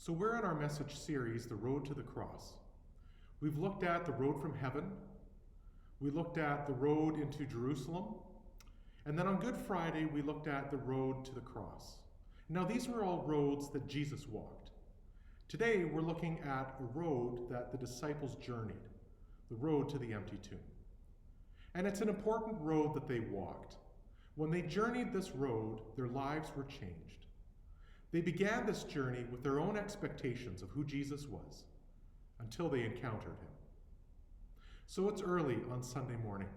So we're in our message series, The Road to the Cross. We've looked at the road from heaven. We looked at the road into Jerusalem. And then on Good Friday, we looked at the road to the cross. Now, these were all roads that Jesus walked. Today, we're looking at a road that the disciples journeyed, the road to the empty tomb. And it's an important road that they walked. When they journeyed this road, their lives were changed. They began this journey with their own expectations of who Jesus was until they encountered him. So it's early on Sunday morning.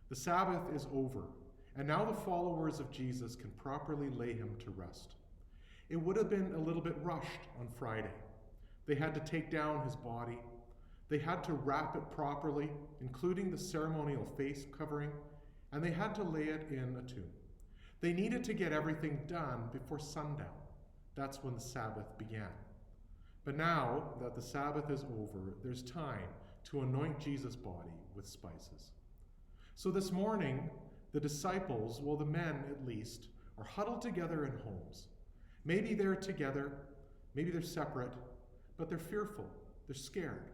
The Sabbath is over, and now the followers of Jesus can properly lay him to rest. It would have been a little bit rushed on Friday. They had to take down his body. They had to wrap it properly, including the ceremonial face covering, and they had to lay it in a tomb. They needed to get everything done before sundown. That's when the Sabbath began. But now that the Sabbath is over, there's time to anoint Jesus' body with spices. So this morning, the disciples, well, the men at least, are huddled together in homes. Maybe they're together, maybe they're separate, but they're fearful, they're scared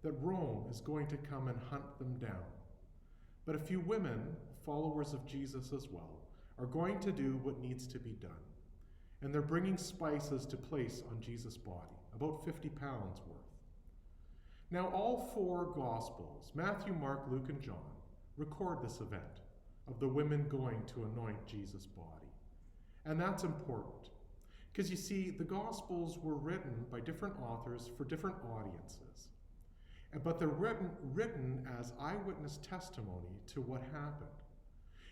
that Rome is going to come and hunt them down. But a few women, followers of Jesus as well, are going to do what needs to be done. And they're bringing spices to place on Jesus' body, about 50 pounds worth. Now, all four Gospels, Matthew, Mark, Luke, and John, record this event of the women going to anoint Jesus' body. And that's important, because you see, the Gospels were written by different authors for different audiences. But they're written as eyewitness testimony to what happened.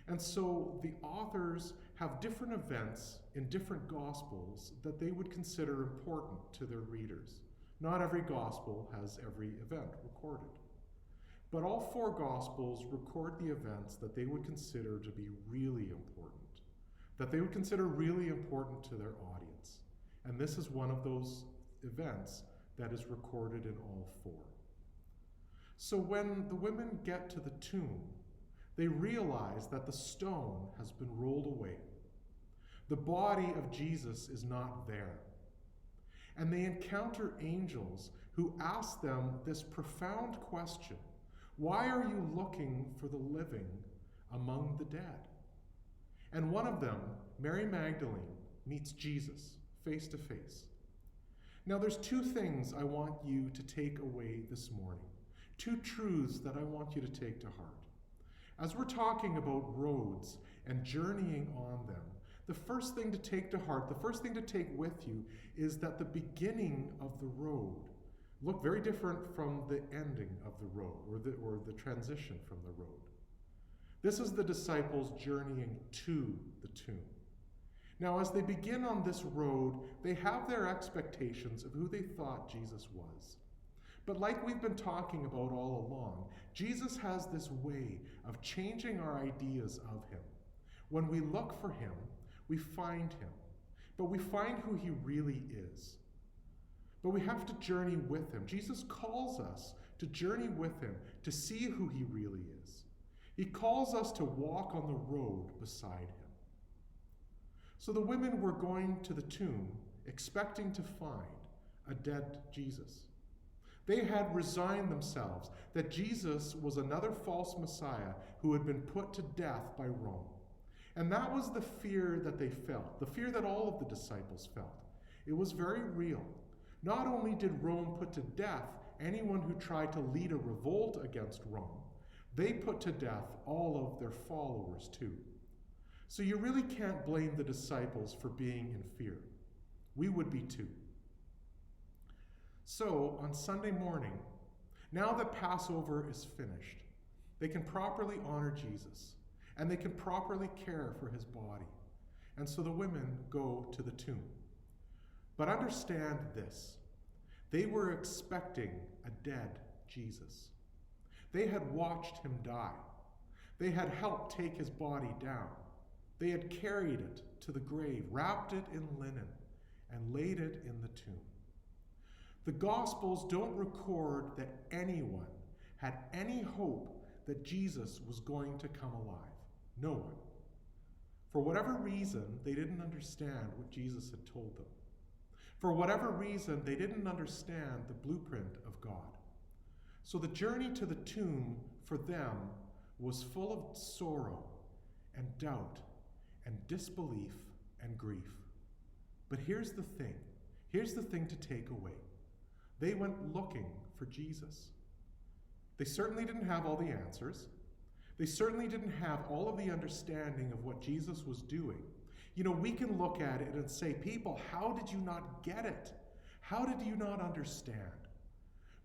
And so the authors have different events in different Gospels that they would consider important to their readers. Not every Gospel has every event recorded. But all four Gospels record the events that they would consider to be really important, that they would consider really important to their audience. And this is one of those events that is recorded in all four. So when the women get to the tomb, they realize that the stone has been rolled away. The body of Jesus is not there. And they encounter angels who ask them this profound question: why are you looking for the living among the dead? And one of them, Mary Magdalene, meets Jesus face to face. Now there's two things I want you to take away this morning. Two truths that I want you to take to heart. As we're talking about roads and journeying on them, the first thing to take to heart, the first thing to take with you, is that the beginning of the road looked very different from the ending of the road, or the transition from the road. This is the disciples journeying to the tomb. Now, as they begin on this road, they have their expectations of who they thought Jesus was. But like we've been talking about all along, Jesus has this way of changing our ideas of him. When we look for him, we find him, but we find who he really is. But we have to journey with him. Jesus calls us to journey with him, to see who he really is. He calls us to walk on the road beside him. So the women were going to the tomb, expecting to find a dead Jesus. They had resigned themselves that Jesus was another false Messiah who had been put to death by Rome. And that was the fear that they felt, the fear that all of the disciples felt. It was very real. Not only did Rome put to death anyone who tried to lead a revolt against Rome, they put to death all of their followers too. So you really can't blame the disciples for being in fear. We would be too. So, on Sunday morning, now that Passover is finished, they can properly honor Jesus, and they can properly care for his body. And so the women go to the tomb. But understand this: they were expecting a dead Jesus. They had watched him die. They had helped take his body down. They had carried it to the grave, wrapped it in linen, and laid it in the tomb. The Gospels don't record that anyone had any hope that Jesus was going to come alive. No one. For whatever reason, they didn't understand what Jesus had told them. For whatever reason, they didn't understand the blueprint of God. So the journey to the tomb for them was full of sorrow and doubt and disbelief and grief. But here's the thing. Here's the thing to take away. They went looking for Jesus. They certainly didn't have all the answers. They certainly didn't have all of the understanding of what Jesus was doing. You know, we can look at it and say, people, how did you not get it? How did you not understand?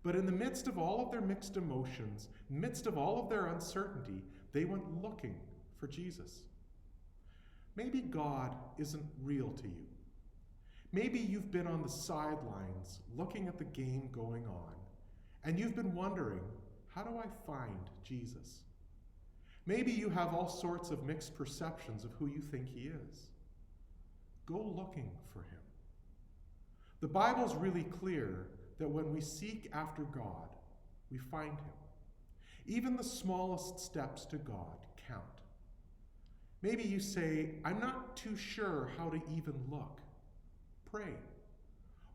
But in the midst of all of their mixed emotions, midst of all of their uncertainty, they went looking for Jesus. Maybe God isn't real to you. Maybe you've been on the sidelines looking at the game going on, and you've been wondering, how do I find Jesus? Maybe you have all sorts of mixed perceptions of who you think he is. Go looking for him. The Bible's really clear that when we seek after God, we find him. Even the smallest steps to God count. Maybe you say, I'm not too sure how to even look. Pray.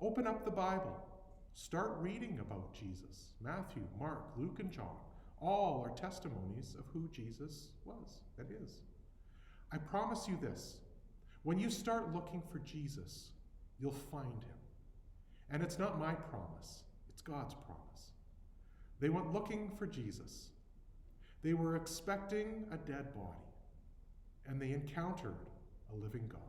Open up the Bible. Start reading about Jesus. Matthew, Mark, Luke, and John all are testimonies of who Jesus was and is. I promise you this. When you start looking for Jesus, you'll find him. And it's not my promise, it's God's promise. They went looking for Jesus. They were expecting a dead body, and they encountered a living God.